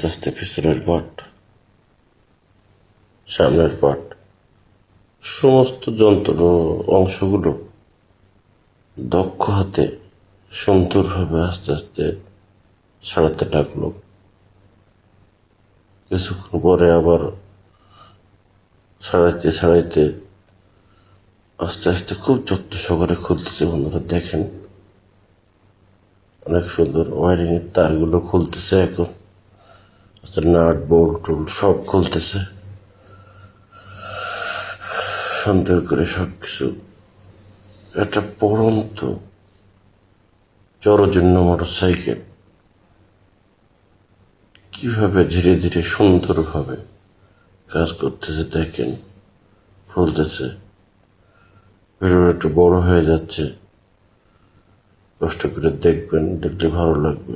আস্তে পিছনের পাট, সামনের পাট, সমস্ত যন্ত্র অংশগুলো দক্ষ হাতে সুন্দরভাবে আস্তে আস্তে সারাতে লাগলো। কিছুক্ষণ পরে আবার সারাইতে আস্তে আস্তে খুব যত্ন সহকারে খুলতেছে। বন্ধুরা দেখেন, অনেক সুন্দর ওয়ারিং এর তারগুলো খুলতেছে। এখন নাট বোল্ট সব খুলতেছে সুন্দর করে সবকিছু। একটা পড়ন্ত জরাজীর্ণ মোটরসাইকেল কিভাবে ধীরে ধীরে সুন্দরভাবে কাজ করতেছে দেখেন, খুলতেছে। ভিডিওটা একটু বড় হয়ে যাচ্ছে, কষ্ট করে দেখবেন, দেখলে ভালো লাগবে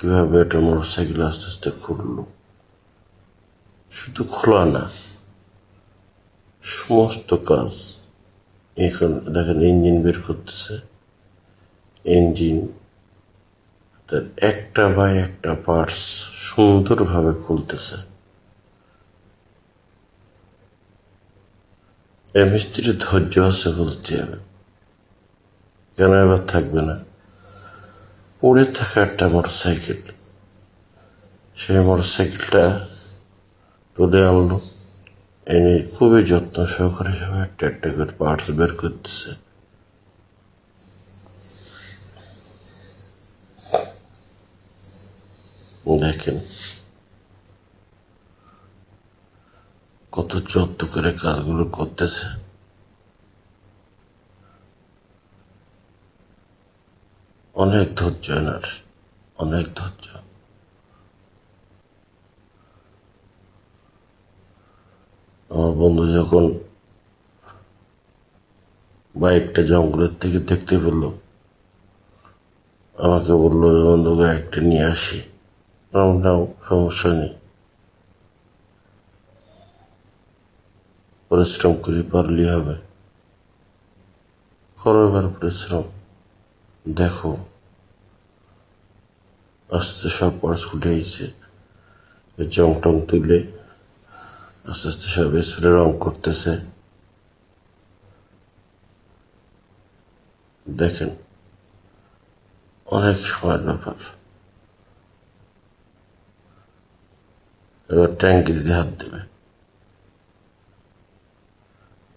কিভাবে একটা মোটরসাইকেল আস্তে আস্তে খুললো। শুধু খোলা না, সমস্ত কাজ। এখন দেখেন ইঞ্জিন বের করতেছে, ইঞ্জিন তার একটা বাই একটা পার্টস সুন্দরভাবে খুলতেছে। এই মিস্ত্রির ধৈর্য আছে বলতে হবে, কেন এবার থাকবে না। পড়ে থাকা একটা মোটরসাইকেল, সেই মোটরসাইকেলটা তুলে আনলো, এনে খুবই যত্ন সহকারে সবাই একটা একটা করে পার্টস বের করতেছে। দেখেন কত যত্ন করে কাজগুলো করতেছে। অনেক ধৈর্য এনার, অনেক ধৈর্য। আমার বন্ধু যখন বাইকটা জঙ্গলের থেকে দেখতে পেলো, আমাকে বললো, বন্ধু বাইকটা নিয়ে আসি। নাও, সমস্যা নেই, পরিশ্রম করে পারলেই হবে। করো এবার পরিশ্রম। দেখো আস্তে সব পার্টস খুলে আইছে, জং টং তুলে আস্তে আস্তে সব স্প্রে রং করতেছে। দেখেন অনেক সময়ের ব্যাপার। এবার ট্যাঙ্কি দিতে হাত দেবে,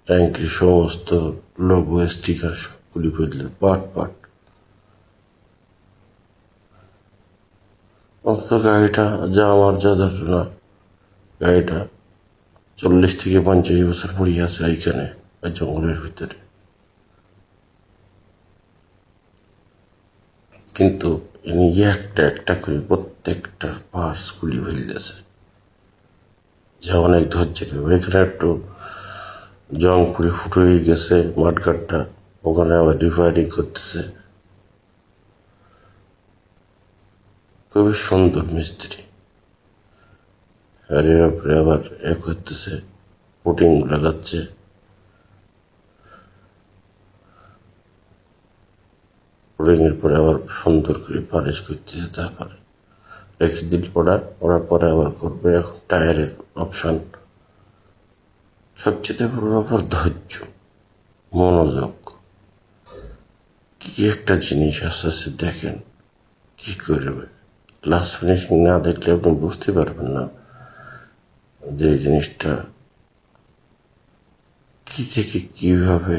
ট্যাঙ্কির সমস্ত লোগো স্টিকার সব খুলে ফেললে পাট পাট। অন্তত গাড়িটা যা আমার যা ধারণা, গাড়িটা 40 থেকে 50 বছর পড়িয়ে আছে এইখানে জঙ্গলের ভিতরে, কিন্তু ইনি একটা একটা করে প্রত্যেকটা পার্টস খুলে ফেলতেছে। যা অনেক ধৈর্যের ব্যাপার। এখানে একটু জং পুড়ে ফুটো হয়ে গেছে মাঠঘাটটা, ওখানে আবার রিফায়ারিং করতেছে। খুবই সুন্দর মিস্ত্রি। আর এর উপরে আবার করতেছে, পুটিং লাগাচ্ছে। পুটিং এর পরে আবার সুন্দর করে পালিশ করতেছে। তারপরে রেখে দিল ওরা পরে আবার করবে। এখন টায়ারের অপশন। সবচেয়ে বড় ব্যাপার ধৈর্য, মনোযোগ। কি একটা জিনিস আস্তে আস্তে দেখেন কি করবে। লাস্ট ফিনিশিং না দেখলে আপনি বুঝতে পারবেন না যে এই জিনিসটা কি থেকে কিভাবে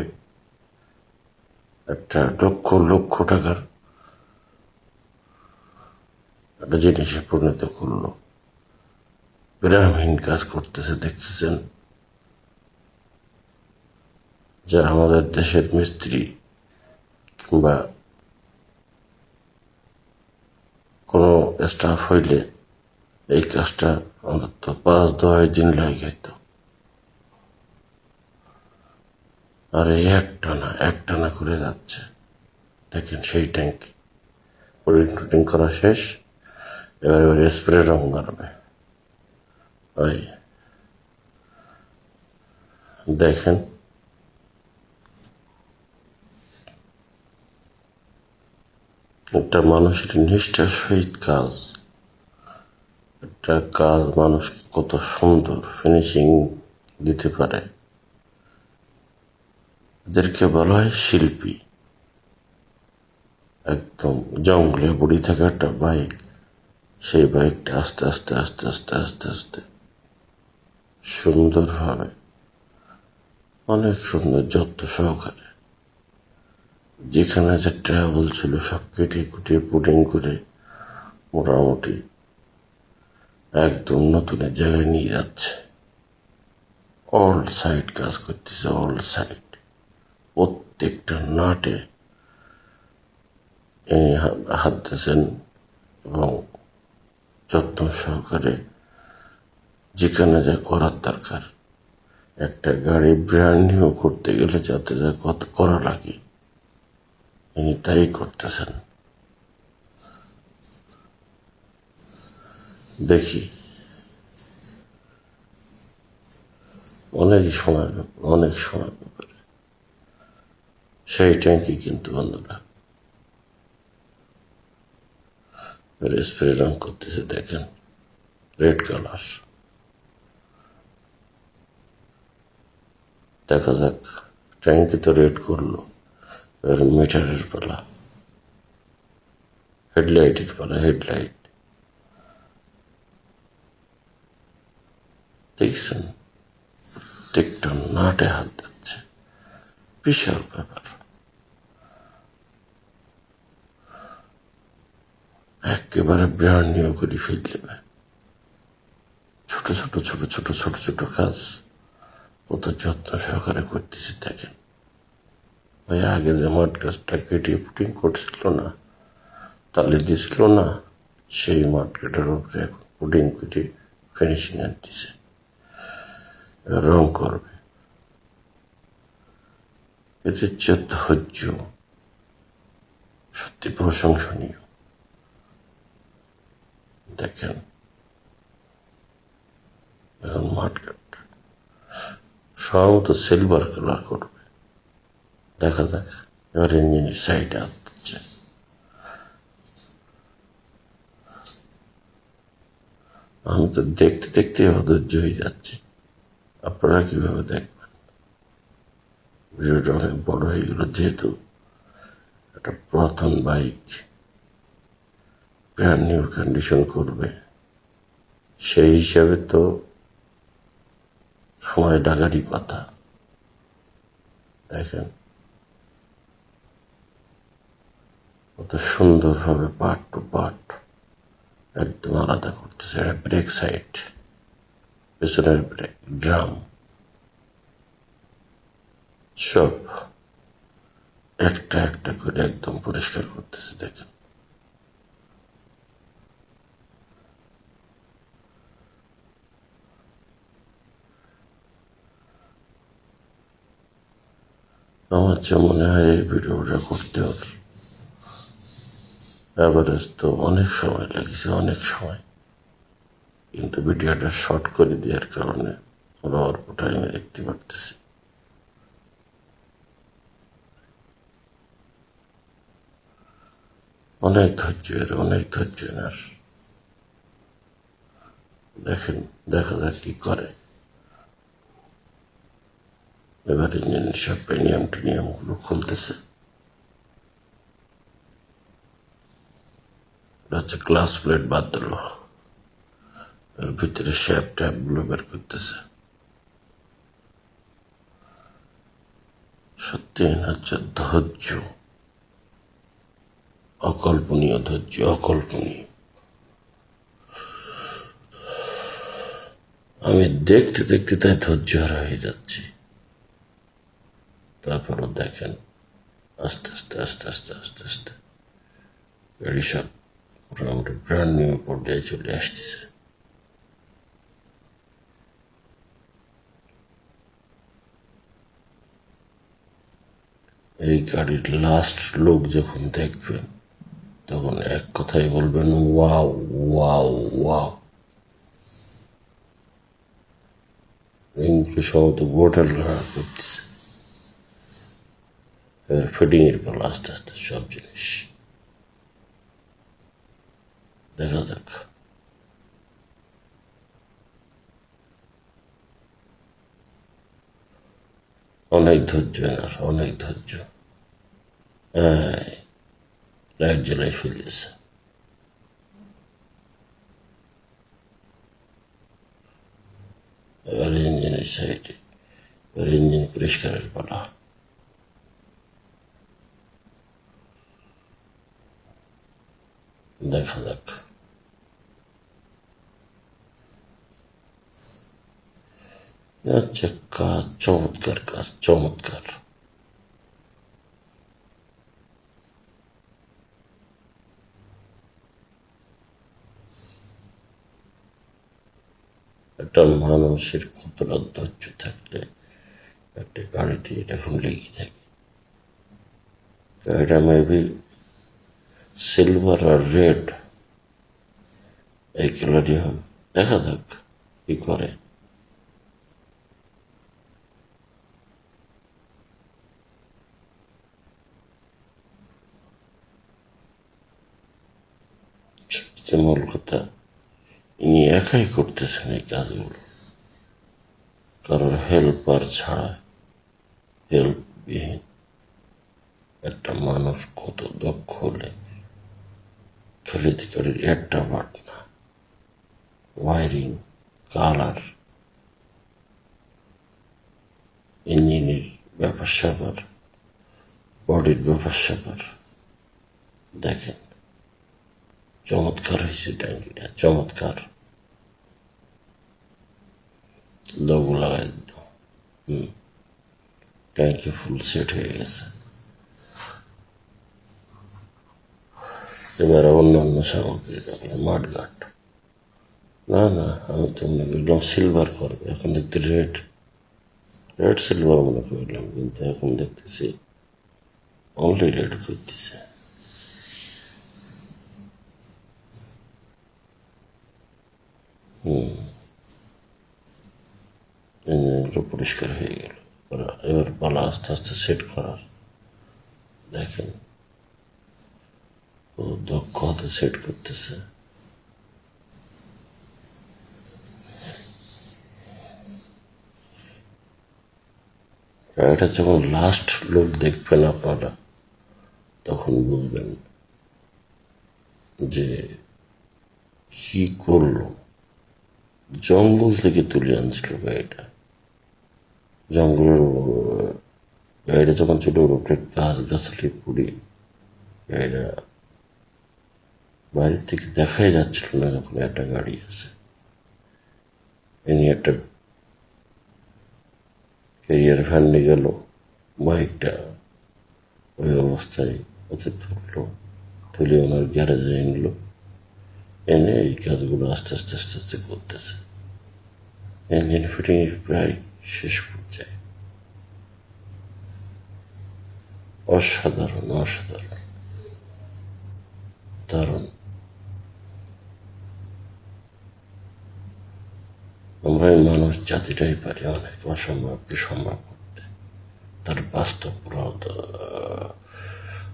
একটা লক্ষ লক্ষ টাকার একটা জিনিসে পরিণত করলো। গ্রামীণ কাজ করতেছে দেখতেছেন, যা আমাদের দেশের মিস্ত্রি কিংবা কোনো স্টাফ হইলে এই কাজটা অন্তত 5-10 দিন লাগে। আর এই একটানা করে যাচ্ছে। দেখেন সেই ট্যাঙ্কি পুটিং করা শেষ, এবার স্প্রে রং মারবে। ওই দেখেন একটা মানুষের নিষ্ঠার সহিত কাজ। একটা কাজ মানুষকে কত সুন্দর ফিনিশিং দিতে পারে, এদেরকে বলা হয় শিল্পী। একদম জঙ্গলে পড়ে থাকা একটা বাইক, সেই বাইকটা আস্তে আস্তে আস্তে আস্তে আস্তে আস্তে সুন্দরভাবে, অনেক সুন্দর যত্ন সহকারে, যেখানে যে ট্রাভেল ছিল সব কেটে কুটে পুডিং করে মোটামুটি একদম নতুন জায়গায় নিয়ে যাচ্ছে। অল সাইড কাজ করতেছে, অল সাইড প্রত্যেকটা নাটে ইনি হাত দিয়েছেন এবং যত্ন সহকারে যেখানে যা করার দরকার, একটা গাড়ি ব্র্যান্ড নিউ করতে গেলে যাতে যা কত করা লাগে ইনি তাই করতেছেন। দেখি অনেক সময়ের ব্যাপার, অনেক সময়ের ব্যাপারে সেই ট্যাঙ্কি কিন্তু বন্ধুরা স্প্রে রং করতেছে, দেখেন রেড কালার। দেখা যাক, ট্যাঙ্কি তো রেড করলো, এবার মিটারের পালা, হেডলাইটের পালা, হেডলাইট দেখছেন প্রত্যেকটা নাটে হাত দিচ্ছে, বিশাল ব্যাপার। একেবারে ব্র্যান্ড নিউ করে ফেল দেবে। ছোট ছোট ছোট ছোট ছোট ছোট কাজ কত যত্ন সহকারে করতেছি দেখেন। ওই আগে যে মাঠ গাছটা কেটে পুটিং করছিল না, তালে দিছিল না, সেই মাঠ কাটার উপরে এখন পুডিং কেটে ফিনিশিং আনতেছে, রং করবে। এদের যে ধৈর্য সত্যি প্রশংসনীয়। দেখেন এখন মাঠ কাটটা সম্ভবত সিলভার কালার করবে, দেখা যাক। এবার ইঞ্জিনের সাইডে হাত দিচ্ছে, আমি তো দেখতে দেখতে অধৈর্য হয়ে যাচ্ছি। আপনারা কিভাবে দেখবেন? ভিডিওটা অনেক বড় হয়ে গেল, যেহেতু একটা পুরাতন বাইক ব্র্যান্ড নিউ কন্ডিশন করবে, সেই হিসাবে তো সময় লাগারই কথা। দেখেন কত সুন্দরভাবে পার্ট টু পার্ট একদম আলাদা করতেছে। এটা ব্রেক সাইড, পেছনের ব্রেক, ড্রাম, সব একটা একটা করে একদম পরিষ্কার করতেছে। দেখেন আমার যে মনে হয় এই ভিডিওটা করতে ওর অ্যাভারেজ তো অনেক সময় লাগছে, অনেক সময়, কিন্তু ভিডিওটা শর্ট করে দেওয়ার কারণে ওরা অল্প টাইমে দেখতে পারতেছি। অনেক ধৈর্যের, অনেক ধৈর্য এনার। দেখেন, দেখা যাক কি করে। এবার ইঞ্জিনের সব পেনিয়াম টেনিয়ামগুলো খুলতেছে। হচ্ছে গ্লাস প্লেট বাদ দিল, এর ভিতরে শ্যাপ ট্যাপ গুলো বের করতেছে। সত্যি এনার যে ধৈর্য, অকল্পনীয় ধৈর্য, অকল্পনীয়। আমি দেখতে দেখতে তাই ধৈর্য হারা হয়ে যাচ্ছি। তারপরও দেখেন আস্তে আস্তে আস্তে আস্তে আস্তে আস্তে গাড়ি সব মোটামুটি ব্র্যান্ড নিউ পর্যায়ে চলে আসতেছে। এই গাড়ির লাস্ট লুক যখন দেখবেন তখন এক কথাই বলবেন ওয়াও ওয়াও ওয়াও। ইংলিশ সম্ভবত গোটাল করতেছে। এবার ফিটিং এর পর আস্তে আস্তে সব জিনিস দেখা যাক। অনেক ধৈর্য এনার, অনেক ধৈর্য। লাইট জ্বালাই ফেলতেছে। এবার ইঞ্জিনের সাইডে, এবার ইঞ্জিন পরিষ্কারের পালা। দেখা যাক। আচ্ছা, কাজ চমৎকার, কাজ চমৎকার। একটা মানুষের কতটা ধৈর্য থাকলে একটা গাড়িটি এরকম লেগে থাকে। গাড়িটা মেবি সিলভার আর রেড এই কালারই হবে। দেখা যাক কি করে। মূল কথা, ইনি একাই করতেছেন এই কাজগুলো, কারোর হেল্পার ছাড়া, হেল্পবিহীন। একটা মানুষ কত দক্ষ হলে খেলিতে গাড়ির একটা পার্ট না, ওয়ারিং, কালার, ইঞ্জিনের ব্যাপার স্যাপার, বডির ব্যাপার স্যাপার। দেখেন চমৎকার হয়েছে ট্যাঙ্কিটা, চমৎকার। লঘু লাগাই দিত। ট্যাঙ্কি ফুল সেট হয়ে গেছে। এবার অন্যান্য সামগ্রী রাখলাম, মাঠঘাট। না না, আমি তো মনে করলাম সিলভার করবে, এখন দেখতে রেড, রেড সিলভার মনে করলাম, কিন্তু এখন দেখতেছি অনলি রেড করতেছে। ইঞ্জিনগুলো পরিষ্কার হয়ে গেল। এবার পালা আস্তে আস্তে সেট করার। দেখেন দক্ষ হাতে সেট করতেছে। এটা যখন লাস্ট লুক দেখবেন আপনারা, তখন বুঝবেন যে কি করলো। জঙ্গল থেকে তুলে আনছিল গাড়িটা, জঙ্গলের গাড়িটা যখন ছিল উপরে গাছ গাছালি পুড়ি, গাড়িটা বাইরের থেকে দেখাই যাচ্ছিল না যখন একটা গাড়ি আছে। এনি একটা ক্যারিয়ার ভ্যান নিয়ে গেল, বাইকটা ওই অবস্থায় ওতে তুললো, তুলে ওনার গ্যারেজে এনলো, এনে এই কাজগুলো আস্তে আস্তে আস্তে আস্তে করতেছে। ইঞ্জিন ফিটিং প্রায় শেষ পর্যায়ে। অসাধারণ, অসাধারণ, দারুণ। আমরা এই মানুষ জাতিটাই পারি অনেক অসম্ভবকে সম্ভব করতে। তার বাস্তব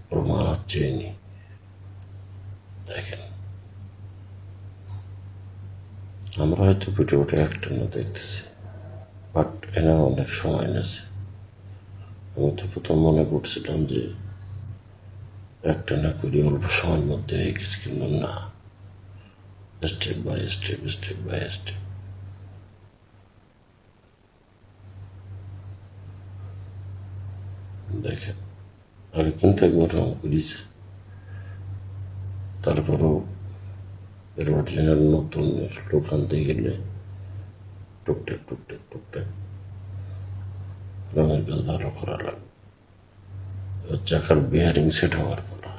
প্রমাণ হচ্ছে ইনি। দেখেন, আমরা হয়তো ভিডিওটা একটা না দেখতেছি, বাট এনার অনেক সময় নিয়েছে। আমি তো প্রথম মনে করছিলাম যে একটা না করি অল্প সময়ের মধ্যে হয়ে গেছে, কিন্তু না, step by step, step by step. দেখেন, আগে কিন্তু একবার রং করেছে, তারপরও এর অরিজিনাল নতুন লোক আনতে গেলে টুকটাক টুকটাক টুকটাক রঙের কাজ ভালো করা লাগবে। চাকার বিয়ারিং সেট হওয়ার কথা।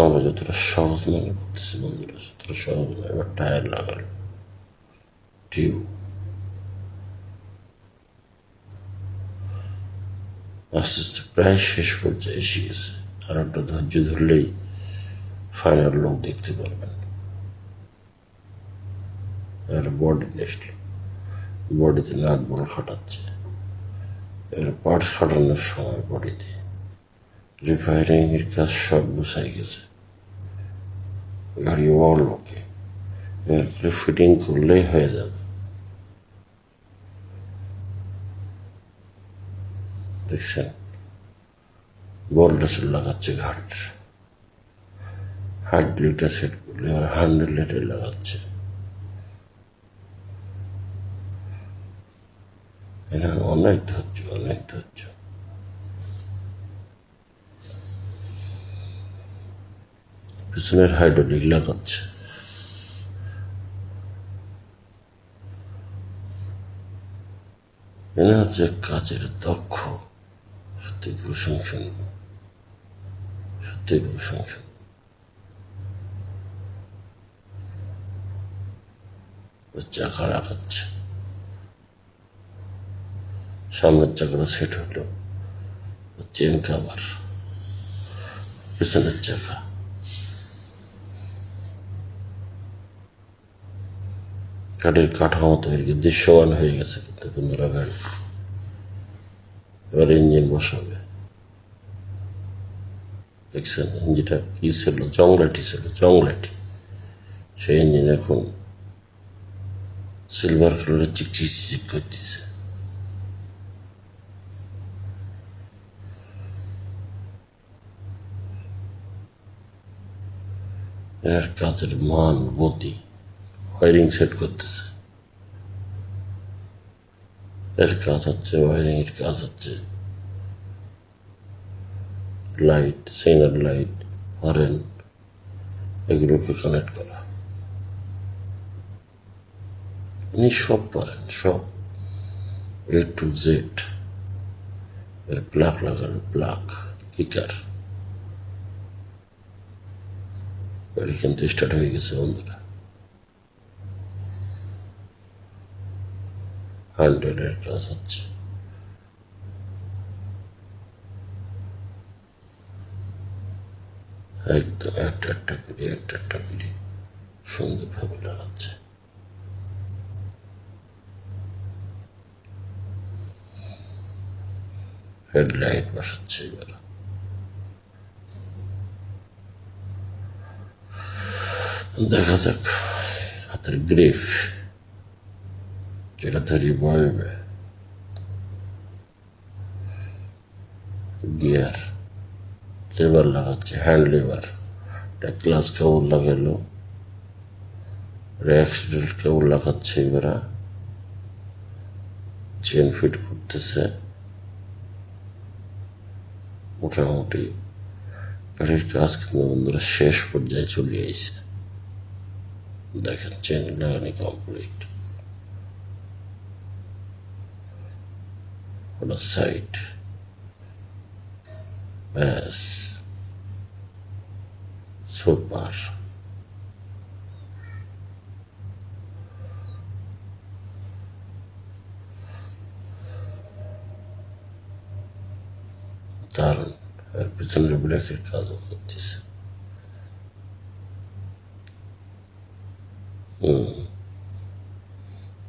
আমরা যতটা সহজ মনে করতেছি বন্ধুরা, ততটা সহজ না। এবার টায়ার লাগাল, টিউব, আস্তে আস্তে প্রায় শেষ পর্যায়ে এসে গেছে। আর একটা ধৈর্য ধরলেই ফাইনাল লোক দেখতে পারবেন। এবার বডি নেক্সট, বডিতে নাট বল খাটাচ্ছে। এবার পার্টস খাটানোর সময় বডিতে রিফায়ারিং এর কাজ সব গুছাই গেছে। গাড়ি ওকে এবার ফিটিং করলেই হয়ে যাবে। দেখছেন বলটা লাগাচ্ছে ঘাট, হার্ডলিটা সেট করলে এবার হ্যান্ডেলেটে লাগাচ্ছে। এটা অনেক ধৈর্য, অনেক ধৈর্য। পিছনের হাইড্রোলিক লাগাচ্ছে। এনার যে কাজের দক্ষ, সত্যি প্রশংসনীয়, সত্যি প্রশংসনীয়। চাকা লাগাচ্ছে, সামনের চাকাটা সেট হলো, চেন কাভার, পিছনের চাকা। গাড়ির কাঠামো তৈরি দৃশ্যমান হয়ে গেছে কিন্তু বন্ধুরা। গাড়ি এবার ইঞ্জিন বসাবে। দেখছেন ইঞ্জিনটা কি ছিল, জংলাটি ছিল, জংলাটি। সেই ইঞ্জিন এখন সিলভার কালারের চিকচিক করতেছে। এর কাজের মান, গতি, ওয়ারিং সেট করতেছে। এর কাজ হচ্ছে ওয়ারিং এর কাজ হচ্ছে লাইট, সিগন্যাল লাইট, হরেন এগুলোকে কানেক্ট করা। উনি সব পারেন, সব A to Z। এর প্লাগ লাগানো, প্লাগ কিকার। গাড়ি কিন্তু স্টার্ট হয়ে গেছে বন্ধুরা। হ্যান্ডেলের কাজ হচ্ছে। একদম একটা করে সুন্দরভাবে লাগাচ্ছে। হেডলাইট বসাচ্ছে এবার। দেখা যাক হাতের গ্রিফ যেটা ধরি বয়বে, গিয়ার, লেবার লাগাচ্ছে, হ্যান্ড লেবার। এটা ক্লাস কেবল লাগালো, অ্যাক্সিডেন্ট কেবল লাগাচ্ছে এবার। চেন ফিট করতেছে। মোটামুটি গাড়ির কাজ কিন্তু বন্ধুরা শেষ পর্যায়ে চলে আইছে। দেখেন চেন লাগানো কমপ্লিট। ওটা সাইড, ব্যাস সুপার। দারুণ। এর পিছনের ব্রেকের কাজও করতেছে।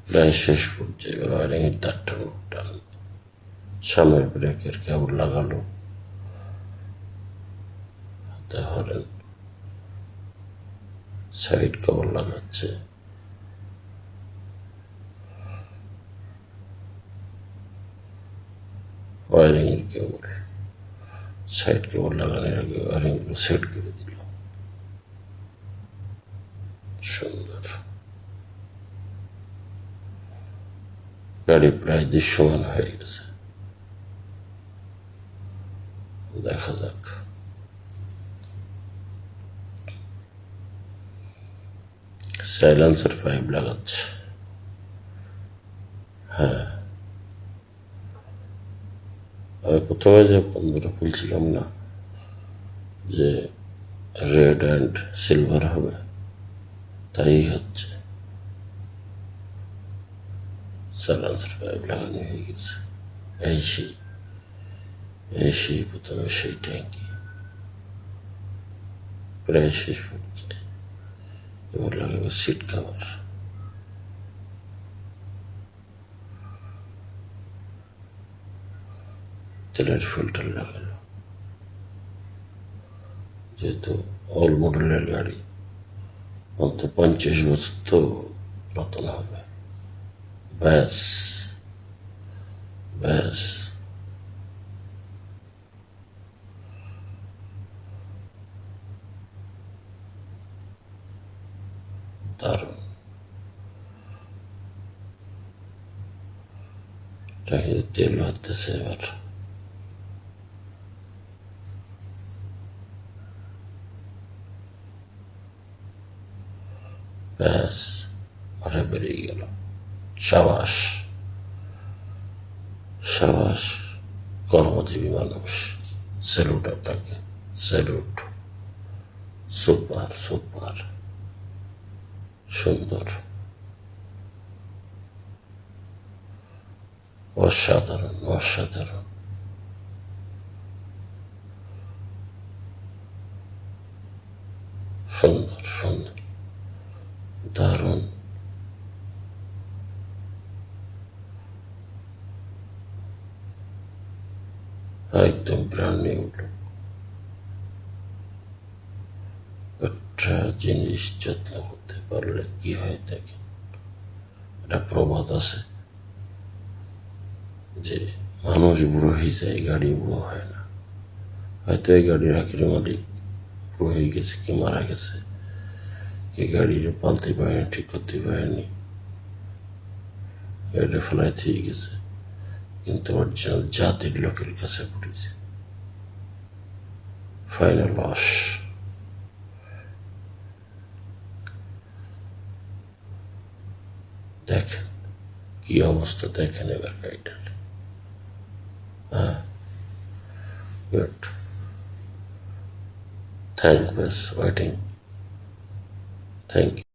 প্রায় শেষ পর্যায়ে এবার ওয়ারিং এর তারটা টান। সামনের ব্রেকের কেবল লাগালো, হাতে হরেন, সাইড কেবল লাগাচ্ছে। ওয়ারিং এর কেবল, সাইড কেবল লাগানোর আগে ওয়ারিং গুলো সেট করে দিল। সুন্দর। গাড়ি প্রায় দৃশ্যমান হয়ে গেছে। দেখা যাক। সাইলেন্সার পাইপ লাগাচ্ছে। হ্যাঁ, আমি প্রথমে যে বন্ধুরা বলছিলাম না যে রেড অ্যান্ড সিলভার হবে, তাই হচ্ছে। সাইলেন্সার পাইপ লাগানো হয়ে গেছে। সেই প্রথমে সেই ট্যাঙ্কি প্রায় শেষ পর্যায়ে। এবার লাগাবে সিট কাভার। তেলের ফিল্টার লাগালো। যেহেতু অল মডেলের গাড়ি, অন্তত 50 বছর তো রতন হবে। ব্যাস ব্যাস, দারুণ। এটাকে তেল হতেছে এবার। ব্যাস, ওটা বেরিয়ে গেল। সাবাস সাবাস, কর্মজীবী মানুষ, স্যালুট আপনাকে, স্যালুট। সুপার সুপার, সুন্দর, অসাধারণ অসাধারণ। সুন্দর সুন্দর, দারুণ। একদম ব্র্যান্ড নিউ লুক। একটা জিনিস যত্ন করতে পারলে কি হয় থাকে, একটা প্রবাদ আছে যে মানুষ বুড়ো হয়ে যায়, গাড়ি বুড়ো হয় না। হয়তো এই গাড়ির আখের মালিক বুড়ো হয়ে গেছে, কি মারা গেছে, কি গাড়ির পালতে পারেনি, ঠিক করতে পারেনি, গাড়িটা ফেলায় থেকে গেছে, কিন্তু অরিজিনাল জাতির লোকের কাছে পড়েছে। Final loss. দেখেন কি অবস্থা, দেখেন এবার গাড়িটার। Good, thank you, waiting, thank you.